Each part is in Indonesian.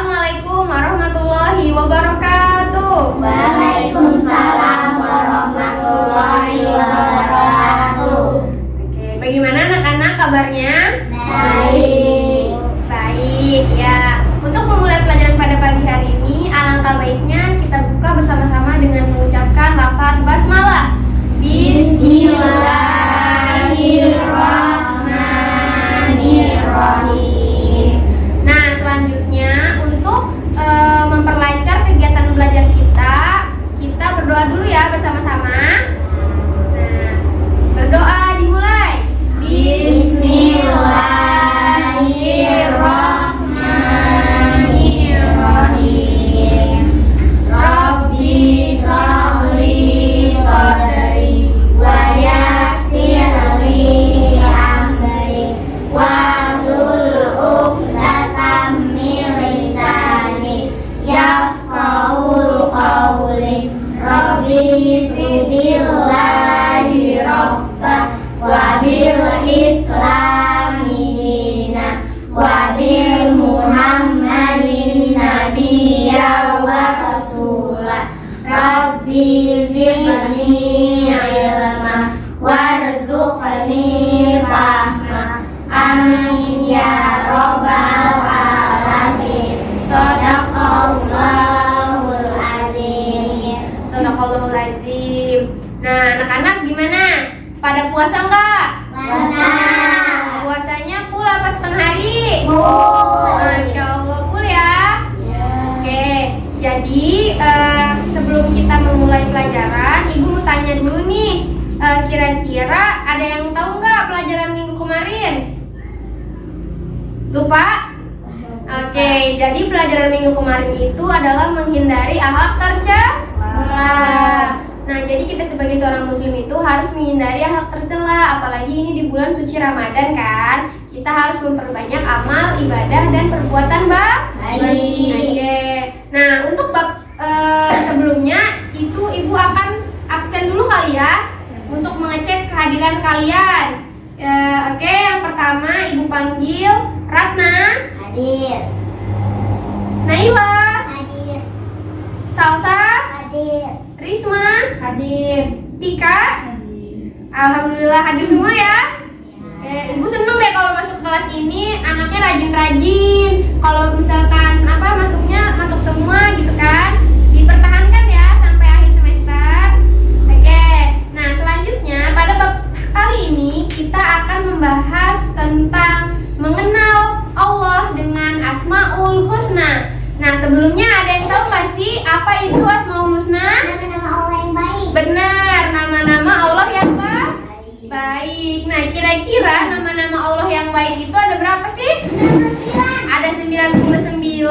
Assalamualaikum warahmatullahi wabarakatuh. Waalaikumsalam warahmatullahi wabarakatuh. Oke, bagaimana anak-anak kabarnya? Baik. Baik, ya. Untuk memulai pelajaran pada pagi hari ini, alangkah baiknya kita buka bersama-sama dengan mengucapkan lafaz basmalah. Bismillahirrahmanirrahim. Nah, selanjutnya untuk memperlancar kegiatan belajar kita berdoa dulu ya bersama-sama. Nah, berdoa dimulai. Bismillahirrahmanirrahim. Rabbi shrahli sadri wa yassir li amri wahlul 'uqdatam min lisani yafqahul qawli. Rabbi billahi rabba wa bil islami dina wa bil muhammadin nabiyya wa rasula. Rabbi zidni ilma warzuqni fahma. Amin ya rabbal alamin. Shadaqallahul azim. Shadaqallahul azim. Nah, anak-anak gimana? Pada puasa enggak? Puasa. Puasanya full apa setengah hari? Full. Masya Allah, full ya. Oke, jadi sebelum kita memulai pelajaran, Ibu mau tanya dulu nih, kira-kira ada yang tahu nggak pelajaran minggu kemarin? Lupa? Oke, jadi pelajaran minggu kemarin itu adalah menghindari akhlak tercela. Nah, jadi kita sebagai seorang muslim itu harus menghindari akhlak tercela, apalagi ini di bulan suci Ramadan kan. Kita harus memperbanyak amal, ibadah, dan perbuatan baik. Oke. Nah, untuk bab sebelumnya itu Ibu akan absen dulu kali ya untuk mengecek kehadiran kalian. Oke, yang pertama Ibu panggil Ratna. Hadir. Naila. Hadir. Salsa. Hadir. Risma. Hadir. Tika. Hadir. Alhamdulillah hadir semua ya. Ibu seneng deh kalau masuk kelas ini anaknya rajin-rajin. Kalau misalkan masuk semua gitu kan, dipertahankan ya sampai akhir semester. Oke. Nah, selanjutnya pada bab kali ini kita akan membahas tentang mengenal Allah dengan Asmaul Husna. Nah, sebelumnya ada yang tahu nggak sih apa itu Asmaul Husna? Nama-nama Allah yang baik. Benar, nama-nama Allah yang baik. Nah, kira-kira nama-nama Allah yang baik itu ada berapa sih? 99. Ada 99.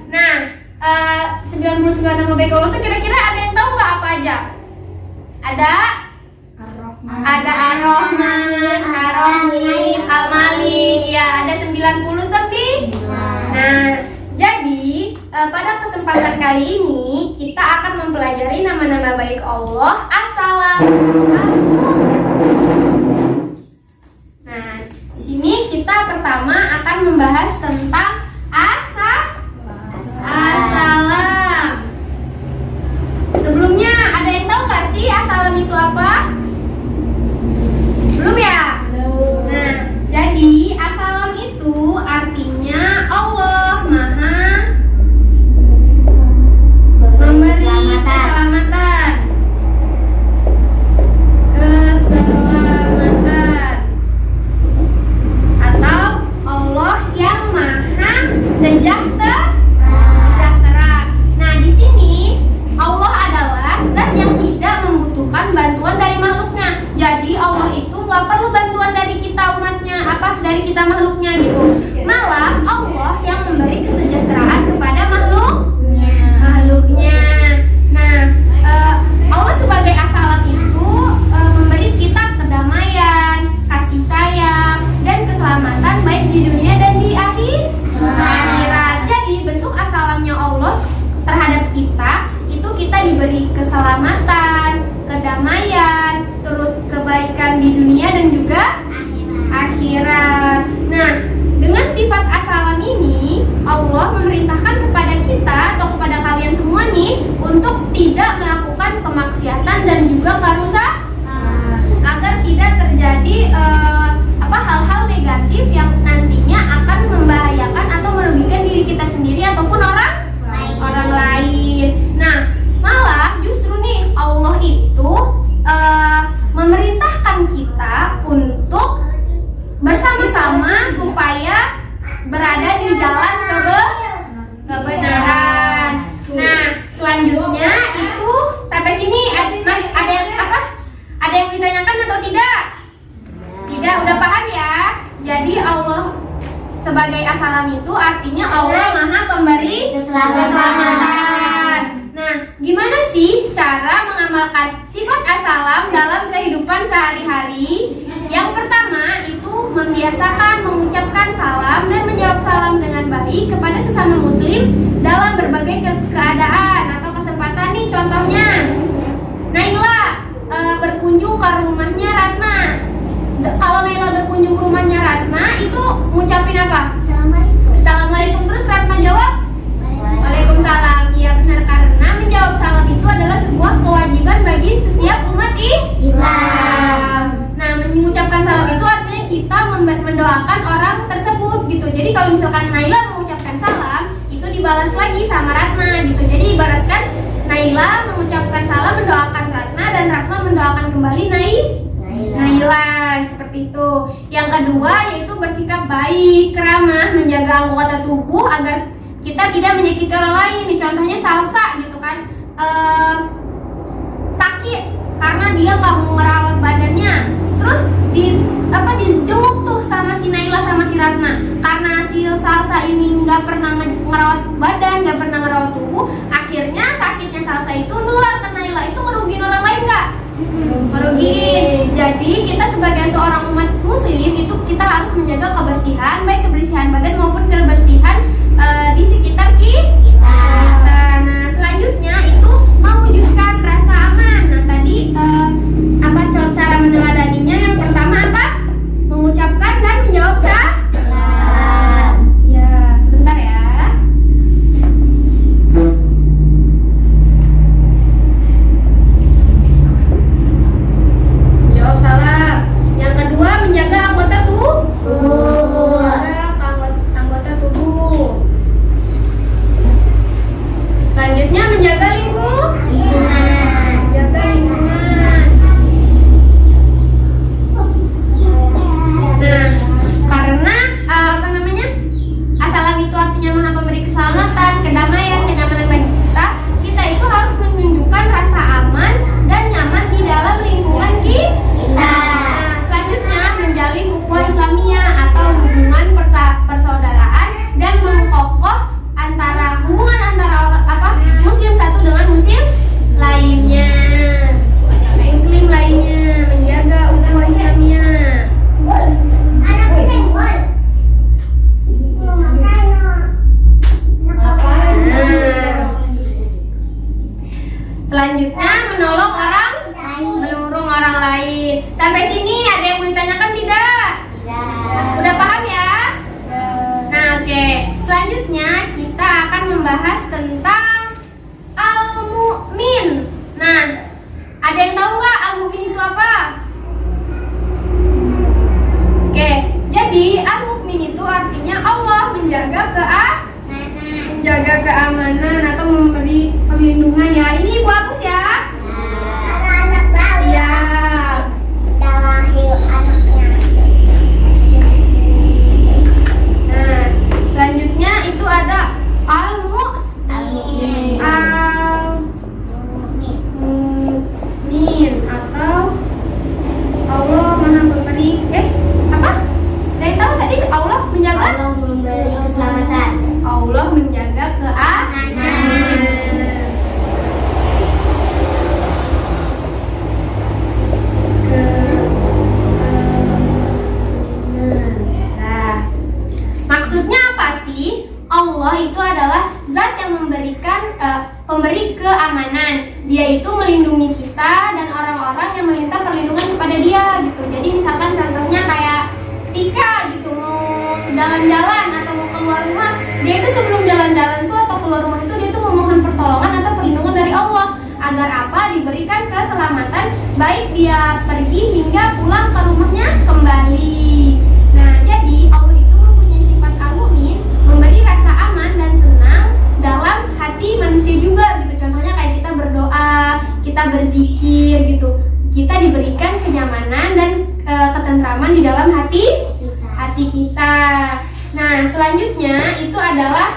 Nah, 99 nama baik Allah itu kira-kira ada yang tahu nggak apa aja? Ada Ar-Rahman, Ar-Rahim, Al-Malik. Ya, ada 99. Nah, jadi pada kesempatan kali ini kita akan mempelajari nama-nama baik Allah. Assalamualaikum. Nah, di sini kita pertama akan membahas tentang Assalam. Sebelumnya ada yang tahu nggak sih Assalam itu apa? Belum ya? Nah, jadi Assalam itu artinya Allah Maha memberi keselamatan. Atau Allah yang Maha sejahtera. Nah, di sini Allah adalah zat yang tidak membutuhkan bantuan dari makhluknya. Jadi Allah itu nggak perlu bantuan dari kita umatnya, dari kita makhluknya gitu. Malah Allah yang memberi kesejahteraan kepada makhluknya. Nah, Allah sebagai Assalam itu memberi kita kedamaian, kasih sayang, dan keselamatan baik di dunia dan di akhirat. Jadi bentuk Assalamnya Allah terhadap kita itu kita diberi keselamatan, kedamaian, terus kebaikan di dunia dan juga akhirat. Nah, dengan sifat Assalam ini Allah memerintahkan baik kepada sesama muslim dalam berbagai keadaan atau kesempatan nih. Contohnya Naila berkunjung ke rumahnya Ratna. Kalau Naila berkunjung ke rumahnya Ratna itu ngucapin apa? Assalamualaikum. Terus Ratna jawab Waalaikumsalam. Iya benar, karena menjawab salam itu adalah sebuah kewajiban bagi setiap umat Islam. Nah, mengucapkan salam itu artinya kita mendoakan orang tersebut gitu. Jadi kalau misalkan Naila mengucapkan salam, itu dibalas lagi sama Ratna gitu. Jadi ibaratkan Naila mengucapkan salam mendoakan Ratna dan Ratna mendoakan kembali Naila seperti itu. Yang kedua yaitu bersikap baik, ramah, menjaga anggota tubuh agar kita tidak menyakiti orang lain. Nih, contohnya Salsa gitu kan, sakit karena dia nggak mau merawat badannya, terus dijenguk tuh sama si Naila sama si Ratna. Karena si Salsa ini nggak pernah merawat badan, nggak pernah merawat tubuh, akhirnya sakitnya Salsa itu nular ke Naila. Itu ngerugiin orang lain nggak? Merugiin. Jadi kita sebagai seorang umat muslim itu kita harus menjaga kebersihan, baik kebersihan badan maupun kebersihan di sekitar kita. Nah, selanjutnya itu mewujudkan rasa aman. Nah, tadi cara meneladaninya? Yang pertama apa? Mengucapkan dan menjawab salam. Ya, sebentar ya. Jawab salam. Yang kedua menjaga anggota tubuh. Anggota tubuh. Selanjutnya menjaga lingkungan. Menjaga lingkungan. Nah, karena Assalam itu artinya Maha Pemberi keselamatan, kedamaian, kenyamanan bagi kita. Kita itu harus menunjukkan rasa aman dan nyaman di dalam lingkungan kita. Nah, selanjutnya menjalin ukhuwah Islamiyah atau hubungan persaudaraan dan mengkokoh hubungan antara muslim satu dengan muslim lainnya. Menjaga ukhuwah Islamiyah. Selanjutnya menulung orang lain. Sampai sini ada yang mau ditanyakan tidak? Udah paham ya? Nah, oke. Selanjutnya kita akan membahas tentang Al-Mu'min. Nah, ada yang tahu nggak Al-Mu'min itu apa? Oke, jadi Al-Mu'min itu artinya Allah menjaga keamanan atau memberi perlindungan ya. Ini Ibu hapus ya. Anak baru. Iya. Udah lahir anaknya. Nah, selanjutnya itu ada Al-Mu'min atau Allah Maha Pemberi apa? Saya tahu tadi Allah menjaga. Allah memberi keselamatan. Allah menjaga keamanan. Nah, maksudnya apa sih? Allah itu adalah zat yang memberikan pemberi keamanan. Dia itu melindungi kita dan orang-orang yang meminta perlindungan kepada dia gitu. Jadi misalkan contohnya kayak Tika gitu, mau jalan-jalan atau mau keluar rumah, dia itu sebelum jalan-jalan tuh atau keluar rumah itu dia tuh memohon pertolongan atau perlindungan dari Allah agar apa? Diberikan keselamatan baik dia pergi hingga pulang ke rumahnya kembali. Nah, jadi Allah itu mempunyai sifat Al-Mu'min, memberi rasa aman dan tenang dalam hati manusia juga gitu. Contohnya kayak kita berdoa, kita berzikir gitu. Kita diberikan kenyamanan dan ketentraman di dalam hati kita. Nah, selanjutnya itu adalah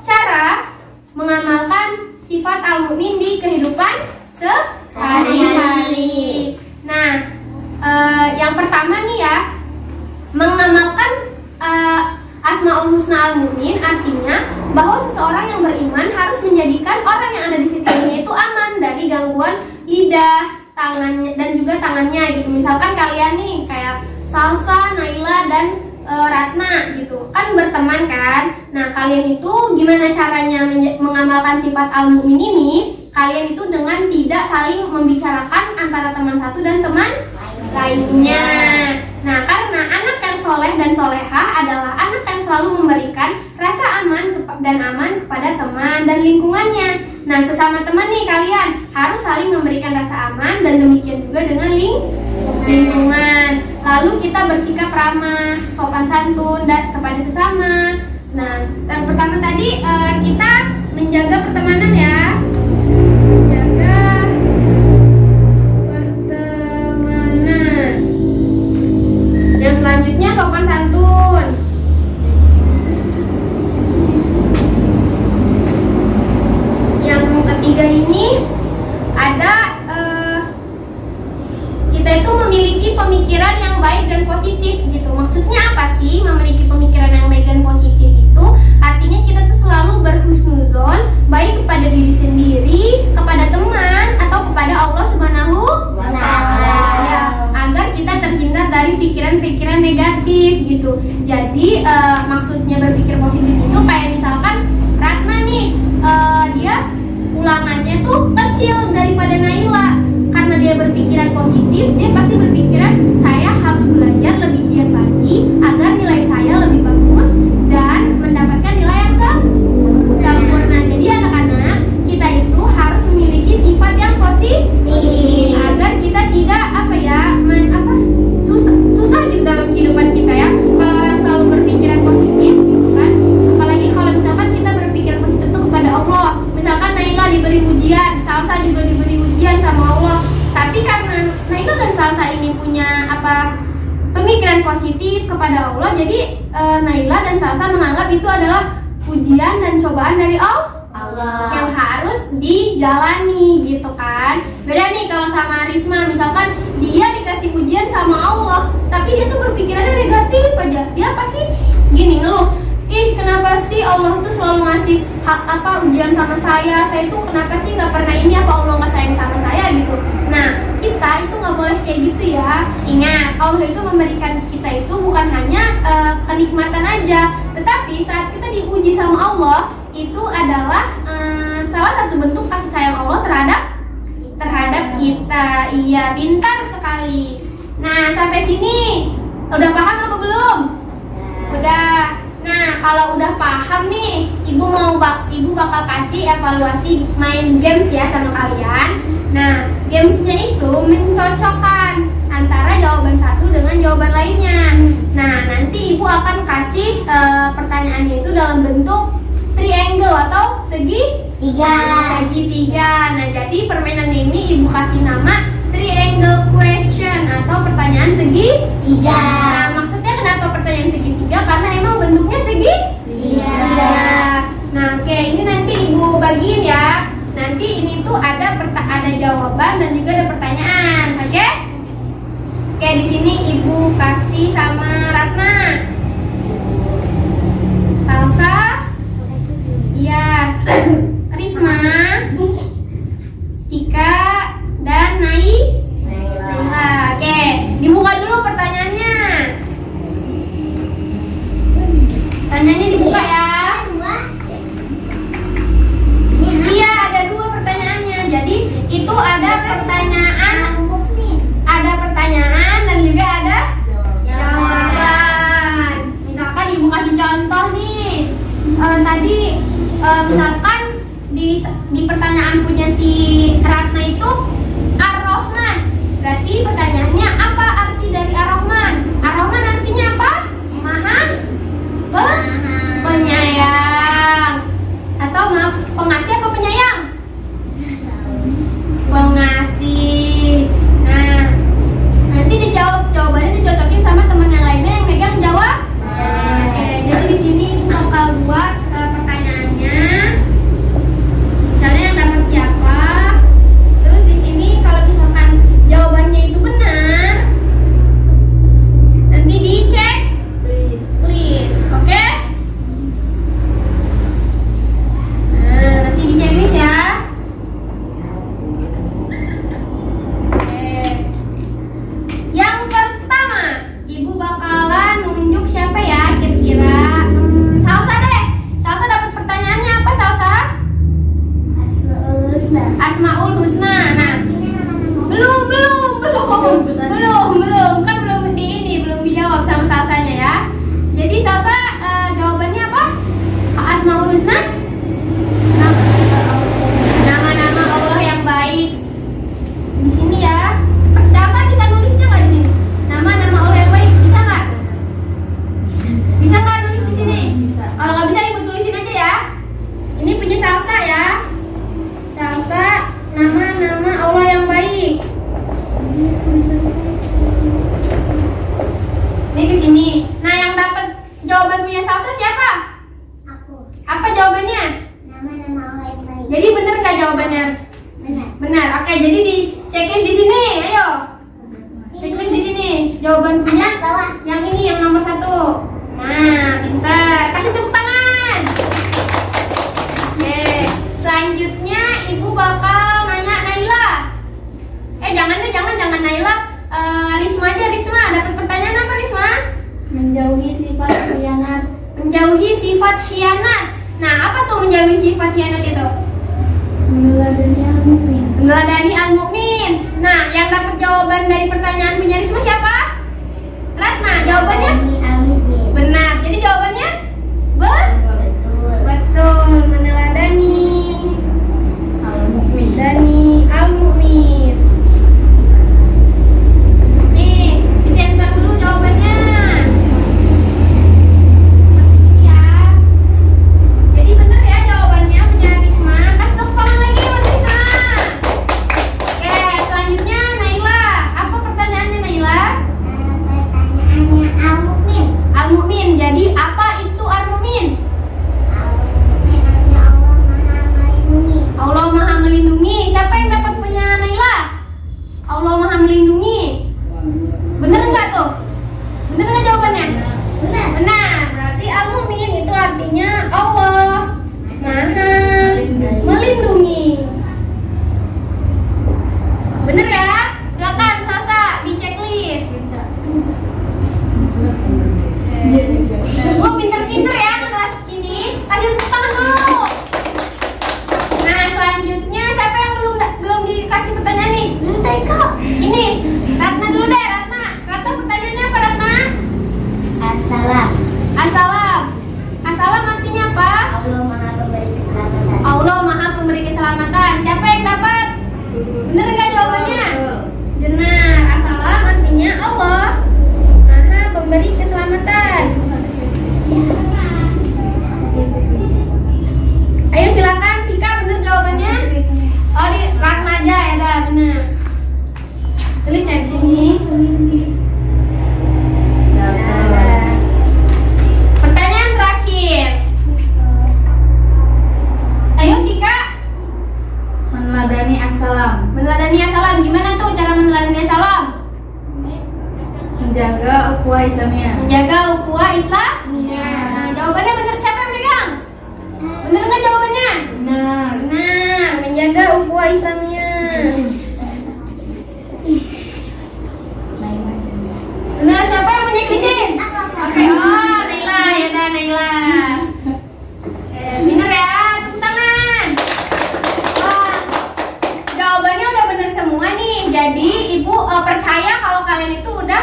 cara mengamalkan sifat Al-Mu'min di kehidupan sehari-hari. Nah, yang pertama nih ya, mengamalkan Asmaul Husna Al-Mu'min artinya bahwa seseorang yang beriman harus menjadikan orang yang ada di sekitarnya itu aman dari gangguan lidah, tangannya dan juga tangannya gitu. Misalkan kalian nih kayak Salsa, Naila dan Ratna gitu kan berteman kan. Nah kalian itu gimana caranya mengamalkan sifat al-mu'min ini? Kalian itu dengan tidak saling membicarakan antara teman satu dan teman lainnya. Nah karena anak yang soleh dan solehah adalah anak yang selalu memberikan rasa aman dan aman kepada teman dan lingkungannya. Nah sesama teman nih kalian harus saling memberikan rasa aman dan demikian juga dengan lingkungan. Lalu kita bersikap ramah, sopan santun dan kepada sesama. Nah yang pertama tadi kita menjaga pertemanan ya. Menjaga pertemanan. Yang selanjutnya sopan santun. Yang ketiga ini ada kita itu memiliki pemikiran yang baik dan positif gitu. Maksudnya apa sih memiliki pemikiran yang baik dan positif itu? Artinya kita tuh selalu berhusnuzon baik kepada diri sendiri, kepada teman atau kepada Allah Subhanahu wa Ta'ala. Ya, agar kita terhindar dari pikiran-pikiran negatif gitu. Jadi maksudnya berpikir positif itu kayak misalkan Ratna nih, dia ulangannya tuh kecil daripada Naila. Karena dia berpikiran positif, dia pasti berpikiran saya harus belajar lebih giat lagi agar nilai saya lebih bagus dan mendapatkan nilai yang sempurna. Jadi anak-anak, kita itu harus memiliki sifat yang positif agar kita tidak susah di dalam kehidupan kita ya. Kalau orang selalu berpikiran positif gitu kan. Apalagi kalau misalkan kita berpikiran positif itu kepada Allah. Misalkan Naila diberi ujian, Salsa juga diberi ujian sama Allah. Tapi karena Naila dan Salsa ini punya pemikiran positif kepada Allah, jadi Naila dan Salsa menganggap itu adalah ujian dan cobaan dari Allah yang harus dijalani gitu kan. Beda nih kalau sama Risma, misalkan dia dikasih ujian sama Allah, tapi dia tuh berpikirannya negatif aja. Dia pasti gini ngeluh, kenapa sih Allah tuh selalu ngasih ujian sama saya tuh kenapa sih nggak pernah ini, apa Allah nggak sayang sama saya gitu. Nah kita itu nggak boleh kayak gitu ya. Ingat, Allah itu memberikan kita itu bukan hanya kenikmatan aja, tetapi saat kita diuji sama Allah itu adalah salah satu bentuk kasih sayang Allah terhadap kita. Iya, pintar sekali. Nah sampai sini udah paham apa belum? Udah. Nah, kalau udah paham nih, ibu bakal kasih evaluasi main games ya sama kalian. Nah, gamesnya itu mencocokkan antara jawaban satu dengan jawaban lainnya. Nah, nanti ibu akan kasih pertanyaannya itu dalam bentuk triangle atau segitiga. Nah, jadi permainan ini ibu kasih nama triangle question atau pertanyaan segitiga. Nah, maksudnya kenapa pertanyaan segitiga? Karena emang bentuknya segitiga. Nah, oke, ini nanti ibu bagiin ya. Nanti ini tuh ada jawaban dan juga ada pertanyaan, oke? Oke, di sini ibu kasih sama Ratna, Salsa, iya, Risma, Tika, dan Naila. Oke, dibuka dulu pertanyaannya. Pertanyaannya dibuka ya. Iya, ada dua pertanyaannya. Jadi itu ada pertanyaan dan juga ada jawaban. Misalkan ibu kasih contoh nih. Tadi misalkan di pertanyaan punya si Ratna itu Ar-Rahman. Berarti pertanyaannya apa arti dari Ar-Rahman? Ar-Rahman artinya apa? Maha penyayang. Atau pengasih apa penyayang? Pengasih. Nah, nanti jawabannya dicocokin sama teman yang lainnya yang megang jawab. Oke, jadi di sini bakal buat pertanyaannya. Misalnya yang dapat siapa? Terus di sini kalau misalkan jawabannya itu benar, nanti dicek, please, oke? jawabannya? Benar. Benar. Oke, jadi di checklist di sini. Ayo. Checklist di sini. Jawaban punya Bawah. yang ini yang nomor 1. Nah, pintar. Kasih tepuk tangan. Oke. Selanjutnya Ibu bakal nanya Naila. Jangan Naila. Risma aja, Risma. Dapat pertanyaan apa, Risma? Menjauhi sifat khianat. Menjauhi sifat khianat. Nah, apa tuh menjauhi sifat khianat itu? Meneladani al-mukmin. Meneladani al-mukmin. Nah, yang dapat jawaban dari pertanyaan punya Risma siapa? Ratna. Jawabannya? Ini al-mukmin. Benar. Jadi jawabannya? Betul. Betul. Meneladani Al-mukmin. al-mukmin. Nih, dicenter dulu jawabannya. Di sini ya. Jadi benar ya jawabannya punya Risma. Kasih tepuk tangan lagi buat Risma. Oke, selanjutnya Naila. Apa pertanyaannya Naila? Pertanyaannya al-mukmin. Al-mukmin. Jadi apa itu al-mukmin? Al-mukmin artinya Allah Maha Melindungi. Allah Maha Melindungi. Siapa yang dapat punya Naila? Allah Maha Melindungi. Bener nggak tuh? Bener nggak jawabannya? Benar. Benar. Berarti al-mukmin itu artinya Allah Maha Melindungi. Bener ya? Silakan Salsa di checklist. Pinter-pinter ya anak kelas ini. Kasih tepuk tangan dulu. Nah, selanjutnya siapa yang belum dikasih pertanyaan nih? Nanti kok. Ini Ratna dulu deh, Ratna. Ratna pertanyaannya apa, Ratna? Assalam. Assalam. Assalam artinya apa? Allah Maha Pemberi Keselamatan. Allah Maha Pemberi Keselamatan. Siapa yang dapat? Bener nggak jawabannya? Benar. Assalam artinya Allah Maha Pemberi Keselamatan. Ayo silakan Tika, bener jawabannya? Oh, di Ratna aja ya, dah benar. Tulis ya di sini. Pertanyaan terakhir. Ayo Tika, Meneladani as-salam. meneladani assalam. Gimana tuh cara meneladani assalam? Menjaga ukhuwah Islamiyah. Menjaga ukhuwah Islam. Iya. Nah, jawabannya benar. Siapa yang pegang? Benar nggak jawabannya? Benar. Benar. Menjaga ukhuwah Islamiyah. Benar. Siapa yang punya krisis? Oke. Oh, Naila ya, dah Naila. Benar ya. Tepuk tangan. Wah, jawabannya udah benar semua nih. Jadi Ibu percaya kalau kalian itu udah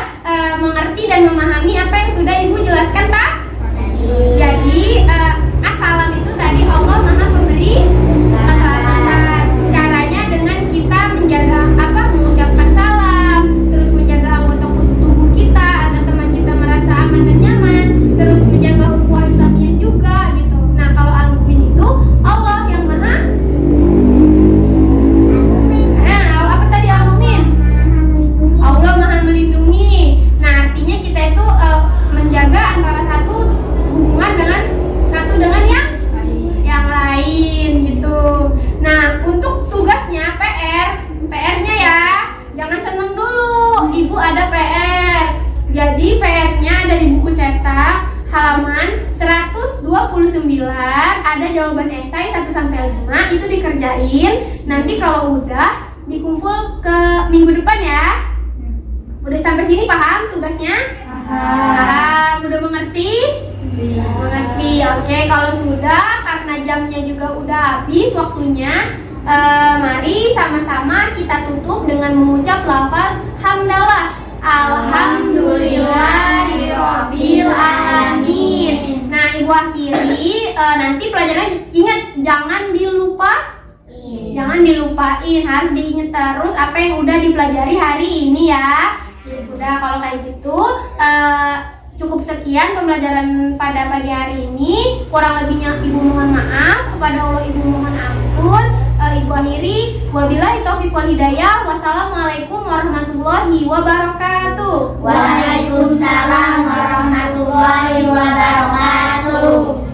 mengerti dan memahami apa yang sudah Ibu jelaskan tak? Jadi assalam itu tadi Allah Maha Pemberi keselamatan. Caranya dengan kita menjaga mengucapkan salam, terus menjaga anggota tubuh kita agar teman kita merasa aman dan nyaman, terus menjaga ukhuwah Islamiyah juga gitu. Nah, kalau al-mukmin itu Allah yang Maha apa tadi al-mukmin? Allah Maha Melindungi. Nah, artinya kita itu menjaga antara hubungan dengan yang lain gitu. Nah, untuk tugasnya PR-nya ya, jangan seneng dulu. Ibu ada PR. Jadi PR-nya ada di buku cetak halaman 129, ada jawaban esai 1 sampai 5, itu dikerjain. Nanti kalau udah dikumpul ke minggu depan ya. Udah sampai sini paham tugasnya? Paham, udah mengerti? Mengerti. Oke, kalau sudah, karena jamnya juga udah habis waktunya, mari sama-sama kita tutup dengan mengucap lafaz hamdalah. Alhamdulillahirabbil alamin. Nah, Ibu akhiri, nanti pelajaran ingat jangan dilupain, harus diingat terus apa yang udah dipelajari hari ini ya. Udah, kalau kayak gitu cukup sekian pembelajaran pada pagi hari ini. Kurang lebihnya Ibu mohon maaf, kepada Allah Ibu mohon ampun. Ibu akhiri, wabillahi taufiq wal hidayah. Wassalamualaikum warahmatullahi wabarakatuh. Waalaikumsalam warahmatullahi wabarakatuh.